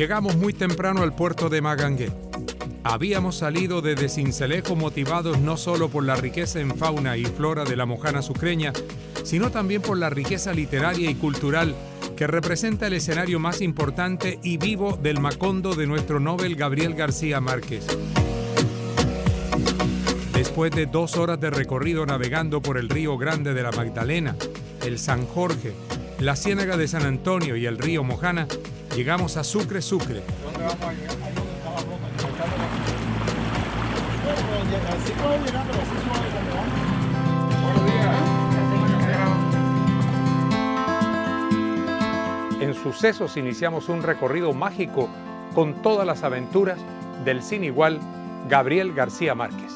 Llegamos muy temprano al puerto de Magangué. Habíamos salido desde Sincelejo motivados no solo por la riqueza en fauna y flora de la Mojana sucreña, sino también por la riqueza literaria y cultural que representa el escenario más importante y vivo del Macondo de nuestro Nobel Gabriel García Márquez. Después de 2 horas de recorrido navegando por el río Grande de la Magdalena, el San Jorge, la Ciénaga de San Antonio y el río Mojana, llegamos a Sucre, Sucre. ¿Dónde vamos a llegar? Ahí donde está la ruta, así puede llegar, pero así suave cuando vamos. Buenos días. En Sucesos iniciamos un recorrido mágico con todas las aventuras del sin igual Gabriel García Márquez.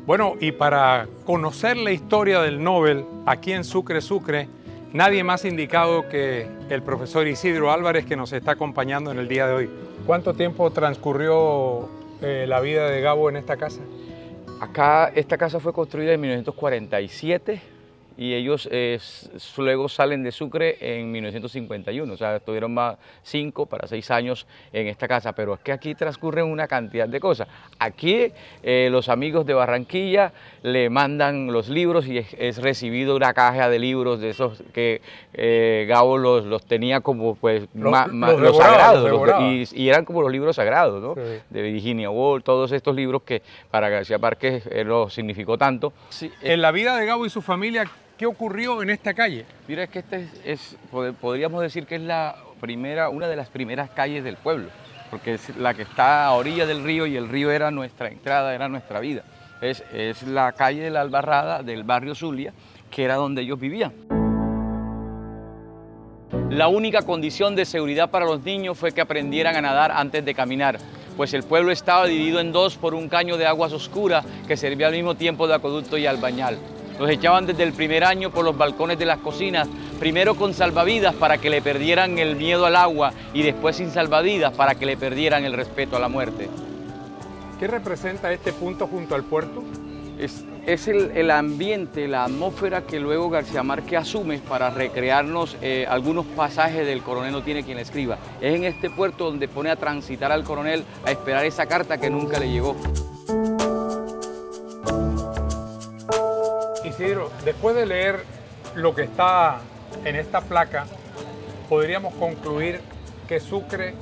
Bueno, y para conocer la historia del Nobel aquí en Sucre, Sucre, nadie más indicado que el profesor Isidro Álvarez, que nos está acompañando en el día de hoy. ¿Cuánto tiempo transcurrió la vida de Gabo en esta casa? Acá, esta casa fue construida en 1947 y ellos luego salen de Sucre en 1951, o sea, estuvieron más 5 para 6 años en esta casa, pero es que aquí transcurren una cantidad de cosas. Aquí los amigos de Barranquilla le mandan los libros y es recibido una caja de libros de esos que Gabo los tenía como pues los sagrados, y eran como los libros sagrados, ¿no? Sí. De Virginia Woolf, todos estos libros que para García Márquez lo significó tanto. Sí, en la vida de Gabo y su familia, ¿qué ocurrió en esta calle? Mira, es que podríamos decir que es una de las primeras calles del pueblo, porque es la que está a orilla del río y el río era nuestra entrada, era nuestra vida. Es la calle de la Albarrada del barrio Zulia, que era donde ellos vivían. La única condición de seguridad para los niños fue que aprendieran a nadar antes de caminar, pues el pueblo estaba dividido en 2 por un caño de aguas oscuras que servía al mismo tiempo de acueducto y albañal. Los echaban desde el primer año por los balcones de las cocinas, primero con salvavidas para que le perdieran el miedo al agua y después sin salvavidas para que le perdieran el respeto a la muerte. ¿Qué representa este punto junto al puerto? Es el ambiente, la atmósfera que luego García Márquez asume para recrearnos algunos pasajes del Coronel no tiene quien le escriba. Es en este puerto donde pone a transitar al coronel a esperar esa carta que nunca le llegó. Isidro, después de leer lo que está en esta placa, podríamos concluir que Sucre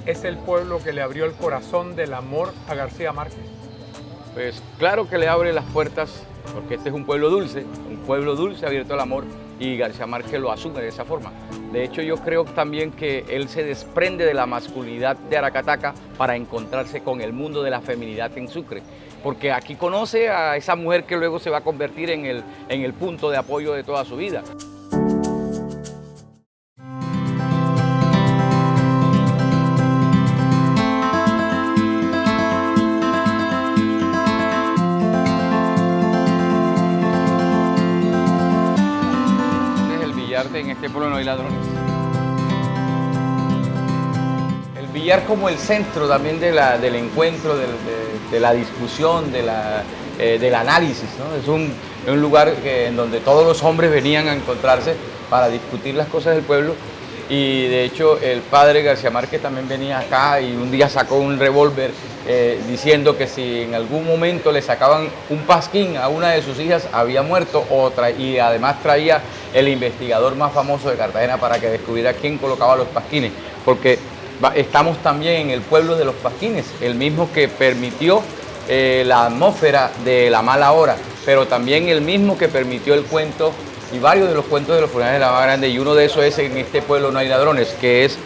es el pueblo que le abrió el corazón del amor a García Márquez. Pues claro que le abre las puertas, porque este es un pueblo dulce abierto al amor, y García Márquez lo asume de esa forma. De hecho, yo creo también que él se desprende de la masculinidad de Aracataca para encontrarse con el mundo de la feminidad en Sucre, porque aquí conoce a esa mujer que luego se va a convertir en el punto de apoyo de toda su vida. En este pueblo no hay ladrones. El billar como el centro también del encuentro, de la discusión, del análisis, ¿no? Es un lugar en donde todos los hombres venían a encontrarse para discutir las cosas del pueblo, y de hecho el padre García Márquez también venía acá y un día sacó un revólver diciendo que si en algún momento le sacaban un pasquín a una de sus hijas había muerto, y además traía el investigador más famoso de Cartagena para que descubriera quién colocaba los pasquines, porque estamos también en el pueblo de los pasquines, el mismo que permitió la atmósfera de La Mala Hora, pero también el mismo que permitió el cuento y varios de los cuentos de los funerales de la más grande, y uno de esos es En este pueblo no hay ladrones, que es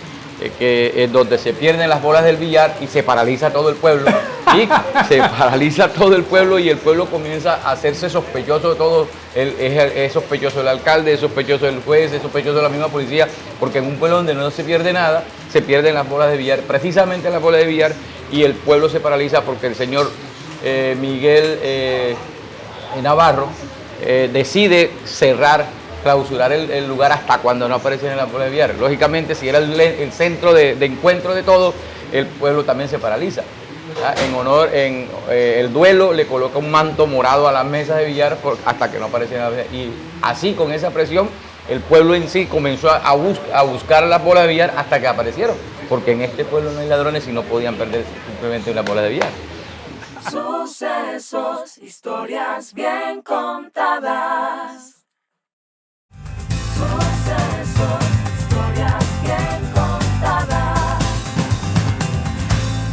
donde se pierden las bolas del billar y se paraliza todo el pueblo, y se paraliza todo el pueblo y el pueblo comienza a hacerse sospechoso de todo. Es sospechoso el alcalde, es sospechoso el juez, es sospechoso la misma policía, porque en un pueblo donde no se pierde nada, se pierden las bolas de billar, precisamente las bolas de billar, y el pueblo se paraliza porque el señor Miguel Navarro decide clausurar el lugar hasta cuando no aparecen en la bola de billar. Lógicamente, si era el centro de encuentro de todo, el pueblo también se paraliza. El duelo le coloca un manto morado a las mesas de billar hasta que no aparecen en la billar. Y así, con esa presión, el pueblo en sí comenzó a buscar las bolas de billar hasta que aparecieron, porque en este pueblo no hay ladrones y no podían perder simplemente una bola de billar. Sucesos, historias bien contadas. Sucesos, historias bien contadas.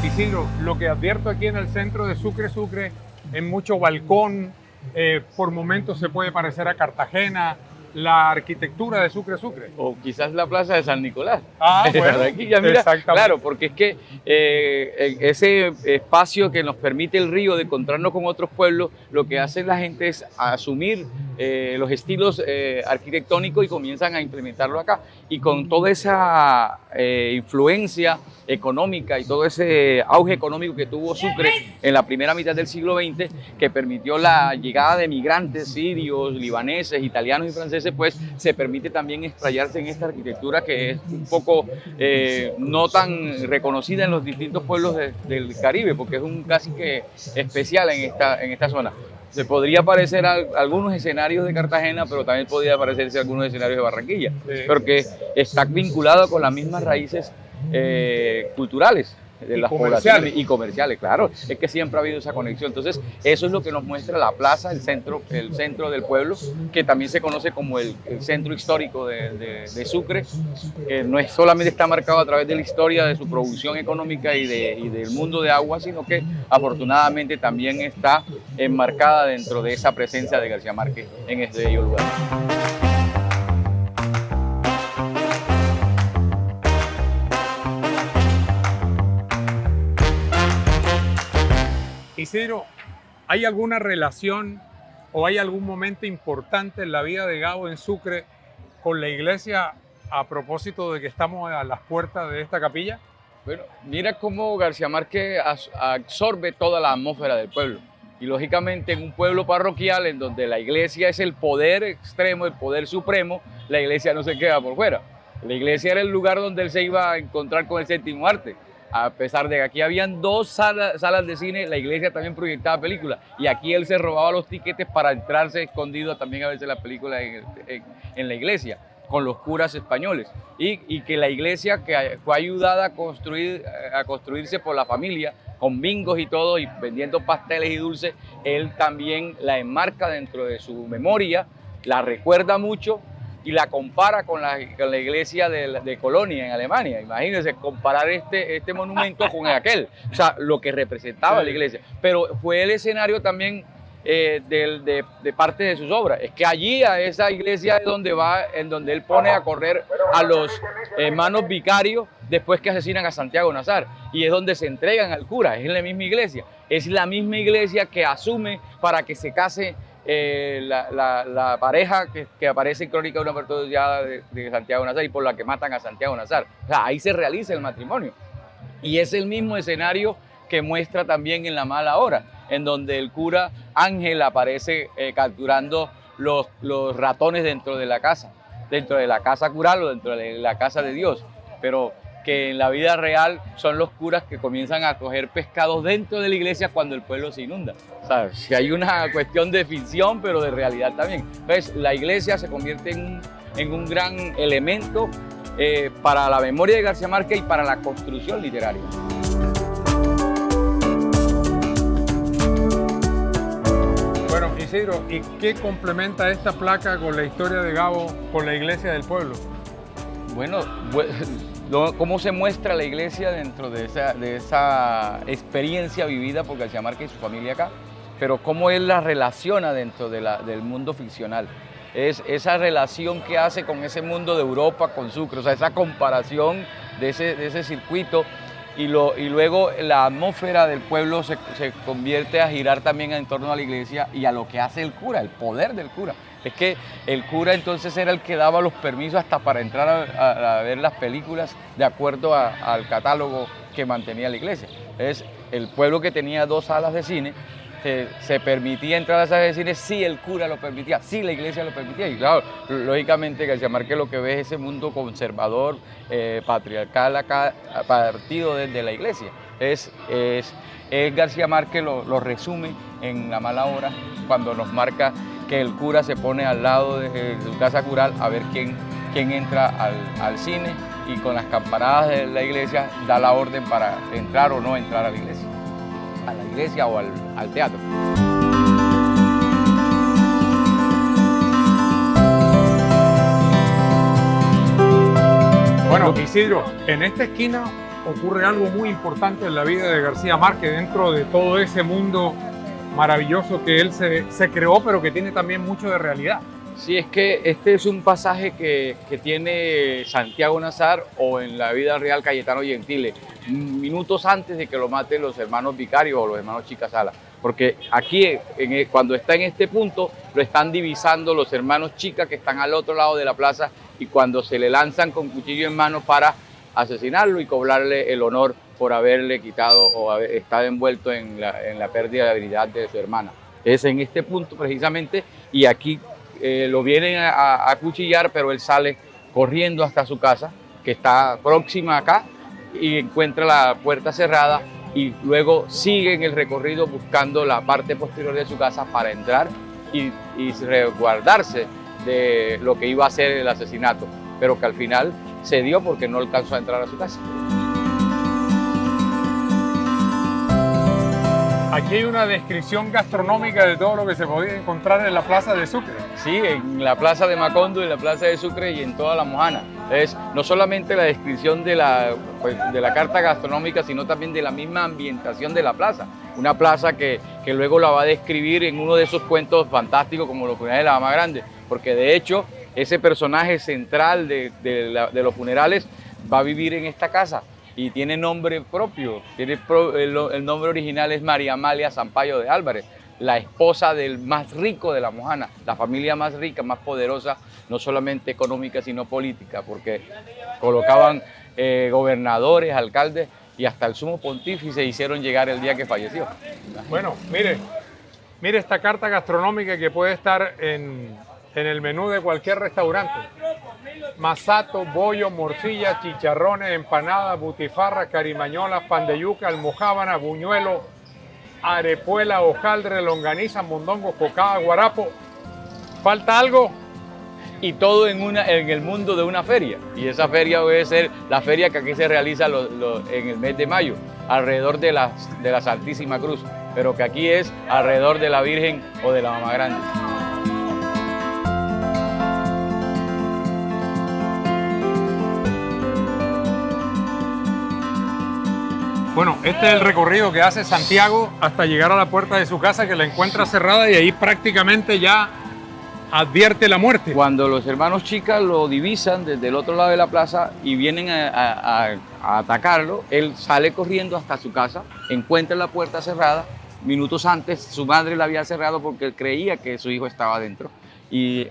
Isidro, lo que advierto aquí en el centro de Sucre, en mucho balcón, por momentos se puede parecer a Cartagena, la arquitectura de Sucre. O quizás la plaza de San Nicolás. Bueno, Barranquilla, mira, claro, porque es que ese espacio que nos permite el río de encontrarnos con otros pueblos, lo que hace la gente es asumir los estilos arquitectónicos y comienzan a implementarlo acá. Y con toda esa influencia económica y todo ese auge económico que tuvo Sucre en la primera mitad del siglo XX, que permitió la llegada de migrantes sirios, libaneses, italianos y franceses, pues se permite también explayarse en esta arquitectura que es un poco no tan reconocida en los distintos pueblos del Caribe, porque es un casi que especial en esta zona. Se podría parecer a algunos escenarios de Cartagena, pero también podría parecerse a algunos escenarios de Barranquilla, porque está vinculado con las mismas raíces culturales de las poblaciones y comerciales, claro, es que siempre ha habido esa conexión. Entonces eso es lo que nos muestra la plaza, el centro del pueblo, que también se conoce como el centro histórico de Sucre, que no es solamente está marcado a través de la historia de su producción económica y del mundo de agua, sino que afortunadamente también está enmarcada dentro de esa presencia de García Márquez en este bello lugar. Isidro, ¿hay alguna relación o hay algún momento importante en la vida de Gabo en Sucre con la iglesia a propósito de que estamos a las puertas de esta capilla? Bueno, mira cómo García Márquez absorbe toda la atmósfera del pueblo. Y lógicamente en un pueblo parroquial en donde la iglesia es el poder extremo, el poder supremo, la iglesia no se queda por fuera. La iglesia era el lugar donde él se iba a encontrar con el séptimo arte. A pesar de que aquí habían dos salas de cine, la iglesia también proyectaba películas. Y aquí él se robaba los tiquetes para entrarse escondido también a veces las películas en la iglesia, con los curas españoles. Y que la iglesia, que fue ayudada a construirse por la familia, con bingos y todo, y vendiendo pasteles y dulces, él también la enmarca dentro de su memoria, la recuerda mucho y la compara con la iglesia de Colonia en Alemania. Imagínense, comparar este monumento con aquel, o sea, lo que representaba la iglesia. Pero fue el escenario también de parte de sus obras. Es que allí, a esa iglesia es donde va, en donde él pone a correr a los hermanos vicarios después que asesinan a Santiago Nazar, y es donde se entregan al cura, es en la misma iglesia. Es la misma iglesia que asume para que se case la pareja que aparece en Crónica de una Perturbada de Santiago Nazar y por la que matan a Santiago Nazar. O sea, ahí se realiza el matrimonio. Y es el mismo escenario que muestra también en La Mala Hora, en donde el cura Ángel aparece capturando los ratones dentro de la casa cural o dentro de la casa de Dios, pero que en la vida real son los curas que comienzan a coger pescados dentro de la iglesia cuando el pueblo se inunda. O sea, si hay una cuestión de ficción, pero de realidad también. Entonces, la iglesia se convierte en un gran elemento para la memoria de García Márquez y para la construcción literaria. Bueno, Isidro, ¿y qué complementa esta placa con la historia de Gabo con la iglesia del pueblo? Bueno, cómo se muestra la iglesia dentro de esa experiencia vivida por García Márquez y su familia acá, pero cómo él la relaciona dentro del mundo ficcional. Es esa relación que hace con ese mundo de Europa, con Sucre, o sea, esa comparación de ese circuito, y luego la atmósfera del pueblo se convierte a girar también en torno a la iglesia y a lo que hace el cura, el poder del cura. Es que el cura entonces era el que daba los permisos hasta para entrar a ver las películas de acuerdo al catálogo que mantenía la iglesia. Es el pueblo que tenía 2 salas de cine, se permitía entrar a las salas de cine si el cura lo permitía, si la iglesia lo permitía. Y claro, lógicamente García Márquez lo que ve es ese mundo conservador, patriarcal acá, partido desde la iglesia. García Márquez lo resume en La Mala Hora cuando nos marca que el cura se pone al lado de su casa cural a ver quién entra al cine, y con las campanadas de la iglesia da la orden para entrar o no entrar a la iglesia o al teatro. Bueno, Isidro, en esta esquina ocurre algo muy importante en la vida de García Márquez, dentro de todo ese mundo maravilloso que él se creó, pero que tiene también mucho de realidad. Sí, es que este es un pasaje que tiene Santiago Nazar, o en la vida real Cayetano Gentile, minutos antes de que lo maten los hermanos Vicarios o los hermanos Chica Sala. Porque aquí, cuando está en este punto, lo están divisando los hermanos Chica, que están al otro lado de la plaza, y cuando se le lanzan con cuchillo en mano para asesinarlo y cobrarle el honor por haberle quitado o haber estado envuelto en la pérdida de habilidad de su hermana. Es en este punto precisamente, y aquí lo vienen a acuchillar, pero él sale corriendo hasta su casa, que está próxima acá, y encuentra la puerta cerrada, y luego sigue en el recorrido buscando la parte posterior de su casa para entrar y resguardarse de lo que iba a ser el asesinato, pero que al final se dio porque no alcanzó a entrar a su casa. Aquí hay una descripción gastronómica de todo lo que se podía encontrar en la plaza de Sucre. Sí, en la plaza de Macondo, en la plaza de Sucre y en toda La Mojana. Es no solamente la descripción de la carta gastronómica, sino también de la misma ambientación de la plaza. Una plaza que luego la va a describir en uno de esos cuentos fantásticos como Los Funerales de la Dama Grande, porque de hecho ese personaje central de los funerales va a vivir en esta casa y tiene nombre propio. El nombre original es María Amalia Sampaio de Álvarez, la esposa del más rico de La Mojana, la familia más rica, más poderosa, no solamente económica, sino política, porque colocaban gobernadores, alcaldes y hasta el sumo pontífice hicieron llegar el día que falleció. Bueno, mire esta carta gastronómica que puede estar en el menú de cualquier restaurante. Masato, bollo, morcilla, chicharrones, empanadas, butifarras, carimañolas, pan de yuca, almojábana, buñuelo, arepuela, hojaldre, longaniza, mondongo, cocada, guarapo. ¿Falta algo? Y todo en el mundo de una feria. Y esa feria debe ser la feria que aquí se realiza en el mes de mayo, alrededor de la Santísima Cruz, pero que aquí es alrededor de la Virgen o de la Mamá Grande. Bueno, este es el recorrido que hace Santiago hasta llegar a la puerta de su casa, que la encuentra cerrada y ahí prácticamente ya advierte la muerte. Cuando los hermanos Chica lo divisan desde el otro lado de la plaza y vienen a atacarlo, él sale corriendo hasta su casa, encuentra la puerta cerrada. Minutos antes su madre la había cerrado porque él creía que su hijo estaba adentro. Y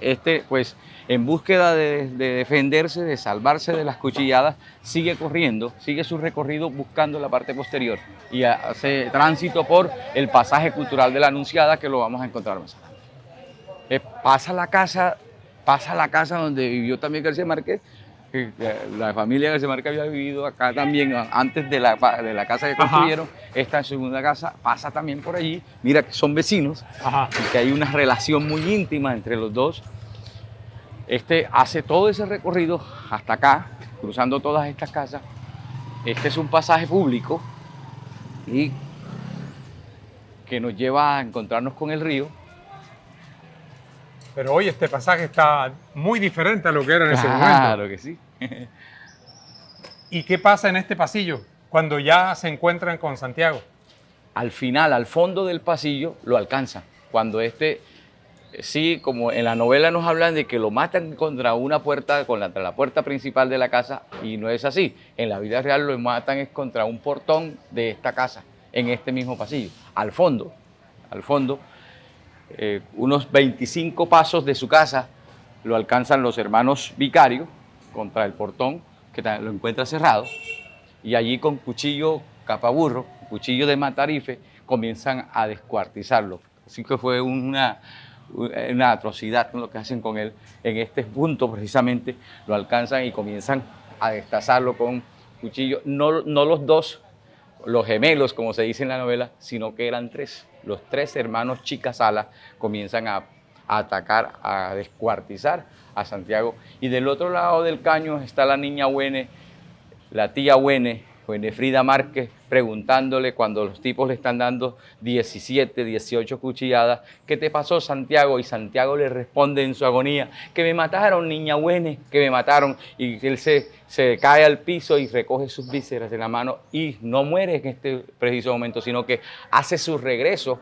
pues en búsqueda de defenderse, de salvarse de las cuchilladas, sigue corriendo, sigue su recorrido buscando la parte posterior y hace tránsito por el pasaje cultural de la Anunciada, que lo vamos a encontrar más adelante. Pasa la casa donde vivió también García Márquez. La familia García Márquez había vivido acá también antes de la casa que construyeron. Esta segunda casa pasa también por allí. Mira que son vecinos. Ajá. Y que hay una relación muy íntima entre los dos. Hace todo ese recorrido hasta acá, cruzando todas estas casas. Este es un pasaje público y que nos lleva a encontrarnos con el río. Pero hoy este pasaje está muy diferente a lo que era en ese momento. Claro que sí. ¿Y qué pasa en este pasillo cuando ya se encuentran con Santiago? Al final, al fondo del pasillo, lo alcanzan. Cuando sí, como en la novela nos hablan de que lo matan contra una puerta, contra la puerta principal de la casa, y no es así. En la vida real lo matan es contra un portón de esta casa, en este mismo pasillo. Al fondo, unos 25 pasos de su casa, lo alcanzan los hermanos Vicarios contra el portón, que lo encuentra cerrado, y allí con cuchillo capaburro, cuchillo de matarife, comienzan a descuartizarlo. Así que fue una atrocidad lo que hacen con él. En este punto precisamente lo alcanzan y comienzan a destazarlo con cuchillo, no los dos, los gemelos, como se dice en la novela, sino que eran tres. Los tres hermanos Chica Sala comienzan a a atacar, a descuartizar a Santiago. Y del otro lado del caño está la niña Güene, la tía Güene, Frida Márquez, preguntándole cuando los tipos le están dando 17, 18 cuchilladas, ¿qué te pasó, Santiago? Y Santiago le responde en su agonía, que me mataron, niña Güene, que me mataron. Y él se cae al piso y recoge sus vísceras en la mano y no muere en este preciso momento, sino que hace su regreso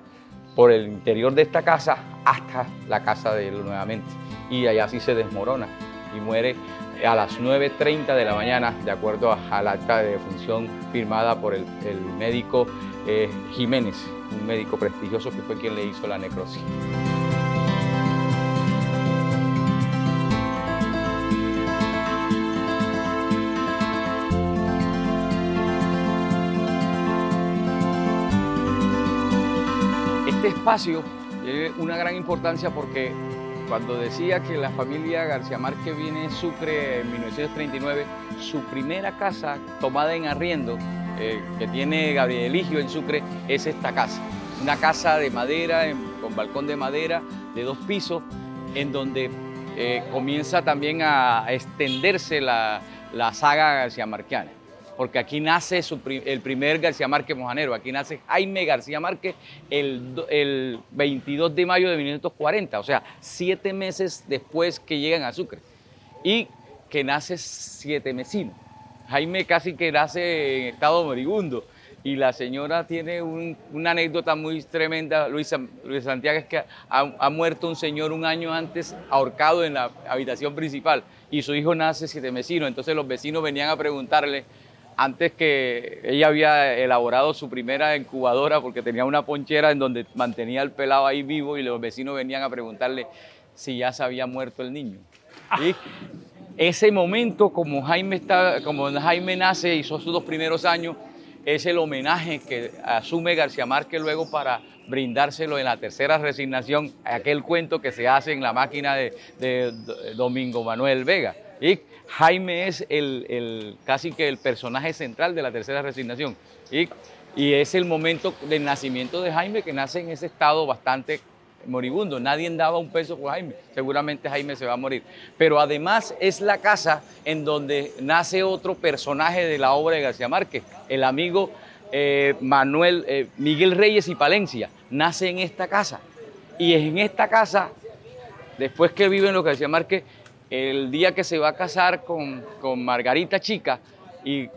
por el interior de esta casa hasta la casa de él nuevamente. Y allá sí se desmorona y muere a las 9:30 de la mañana, de acuerdo al acta de defunción firmada por el médico Jiménez, un médico prestigioso que fue quien le hizo la necrosis. Este espacio tiene una gran importancia porque cuando decía que la familia García Márquez viene de Sucre en 1939, su primera casa tomada en arriendo, que tiene Gabriel Eligio en Sucre, es esta casa. Una casa de madera, con balcón de madera, de 2 pisos, en donde comienza también a extenderse la saga García Márquez. Porque aquí nace el primer García Márquez mojanero, aquí nace Jaime García Márquez el 22 de mayo de 1940, o sea, 7 meses después que llegan a Sucre, y que nace 7 mesino. Jaime casi que nace en estado moribundo, y la señora tiene una anécdota muy tremenda, Luis Santiago, es que ha muerto un señor un año antes ahorcado en la habitación principal, y su hijo nace 7 mesino, entonces los vecinos venían a preguntarle, antes que ella había elaborado su primera incubadora porque tenía una ponchera en donde mantenía al pelado ahí vivo y los vecinos venían a preguntarle si ya se había muerto el niño. Y ese momento, como Jaime nace y son sus 2 primeros años, es el homenaje que asume García Márquez luego para brindárselo en la tercera resignación, aquel cuento que se hace en La máquina de Domingo Manuel Vega. Y Jaime es casi que el personaje central de la tercera resignación. Y es el momento del nacimiento de Jaime, que nace en ese estado bastante moribundo. Nadie daba un peso por Jaime. Seguramente Jaime se va a morir. Pero además es la casa en donde nace otro personaje de la obra de García Márquez, el amigo Miguel Reyes y Palencia. Nace en esta casa. Y en esta casa, después que viven los García Márquez, el día que se va a casar con Margarita Chica y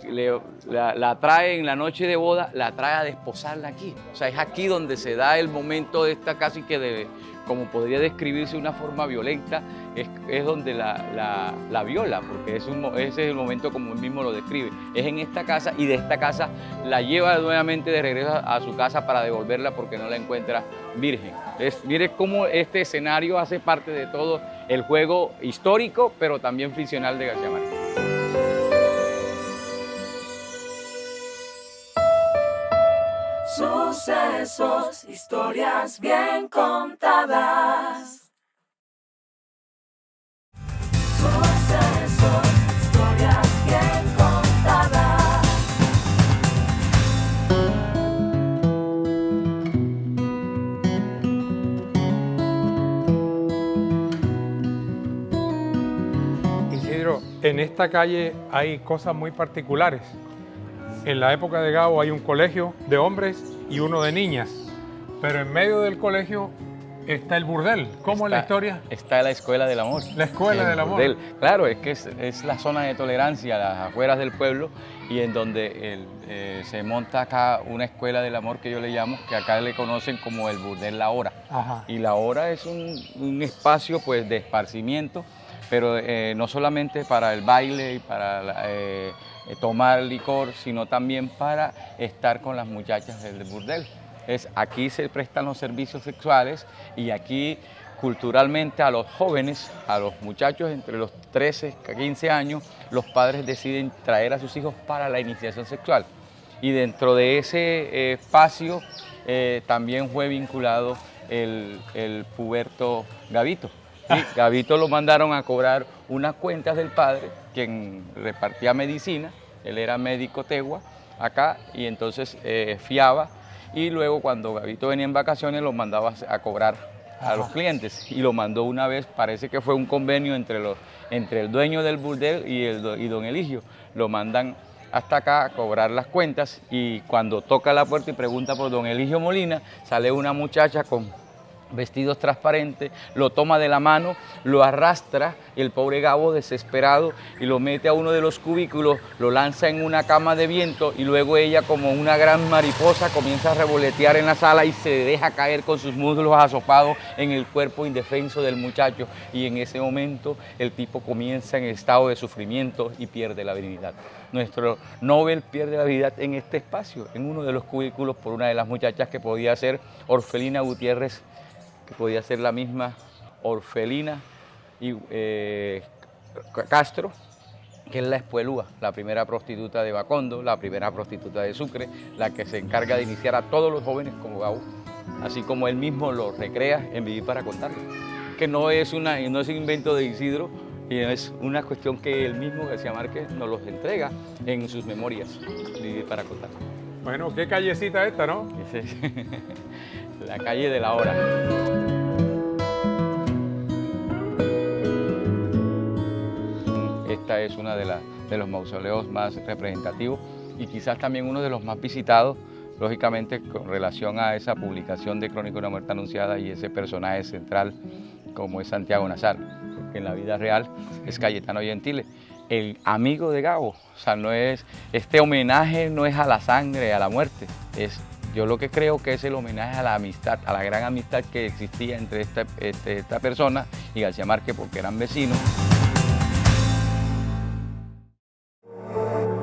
la trae en la noche de boda, la trae a desposarla aquí. O sea, es aquí donde se da el momento de esta casi que como podría describirse de una forma violenta, es donde la viola, porque ese es el momento como él mismo lo describe. Es en esta casa y de esta casa la lleva nuevamente de regreso a su casa para devolverla porque no la encuentra virgen. Mire cómo este escenario hace parte de todo el juego histórico, pero también ficcional de García Márquez. Sucesos, historias bien contadas. Sucesos, historias bien contadas. Isidro, en esta calle hay cosas muy particulares. En la época de Gao hay un colegio de hombres y uno de niñas, pero en medio del colegio está el burdel. ¿Cómo es la historia? Está la Escuela del Amor. La Escuela del Amor. Burdel. Claro, es que es la zona de tolerancia, las afueras del pueblo, y en donde se monta acá una Escuela del Amor que yo le llamo, que acá le conocen como el Burdel La Hora. Ajá. Y La Hora es un espacio pues de esparcimiento, pero no solamente para el baile y para tomar licor, sino también para estar con las muchachas del burdel. Aquí se prestan los servicios sexuales y aquí culturalmente a los jóvenes, a los muchachos entre los 13 a 15 años, los padres deciden traer a sus hijos para la iniciación sexual. Y dentro de ese espacio también fue vinculado el puberto Gavito. Sí, Gavito lo mandaron a cobrar unas cuentas del padre, quien repartía medicina, él era médico tegua acá, y entonces fiaba, y luego cuando Gavito venía en vacaciones lo mandaba a cobrar a los clientes y lo mandó una vez, parece que fue un convenio entre el dueño del burdel y don Eligio. Lo mandan hasta acá a cobrar las cuentas y cuando toca la puerta y pregunta por don Eligio Molina, sale una muchacha con vestidos transparentes, lo toma de la mano, lo arrastra y el pobre Gabo desesperado y lo mete a uno de los cubículos, lo lanza en una cama de viento y luego ella como una gran mariposa comienza a revolotear en la sala y se deja caer con sus muslos asopados en el cuerpo indefenso del muchacho y en ese momento el tipo comienza en estado de sufrimiento y pierde la dignidad. Nuestro Nobel pierde la vida en este espacio, en uno de los cubículos por una de las muchachas que podía ser Orfelina Gutiérrez, que podía ser la misma Orfelina Castro, que es la Espuelúa, la primera prostituta de Bacondo, la primera prostituta de Sucre, la que se encarga de iniciar a todos los jóvenes como Gabo, así como él mismo lo recrea en Vivir para Contarlo, que no es un invento de Isidro, y es una cuestión que él mismo, García Márquez, nos los entrega en sus memorias, Vivir para Contarlo. Bueno, qué callecita esta, ¿no? La calle de la hora. Esta es una de los mausoleos más representativos y quizás también uno de los más visitados, lógicamente con relación a esa publicación de Crónica de una muerte anunciada y ese personaje central como es Santiago Nazar, porque en la vida real es Cayetano Gentile, el amigo de Gabo. O sea, este homenaje no es a la sangre, a la muerte, yo lo que creo que es el homenaje a la amistad, a la gran amistad que existía entre esta persona y García Márquez porque eran vecinos.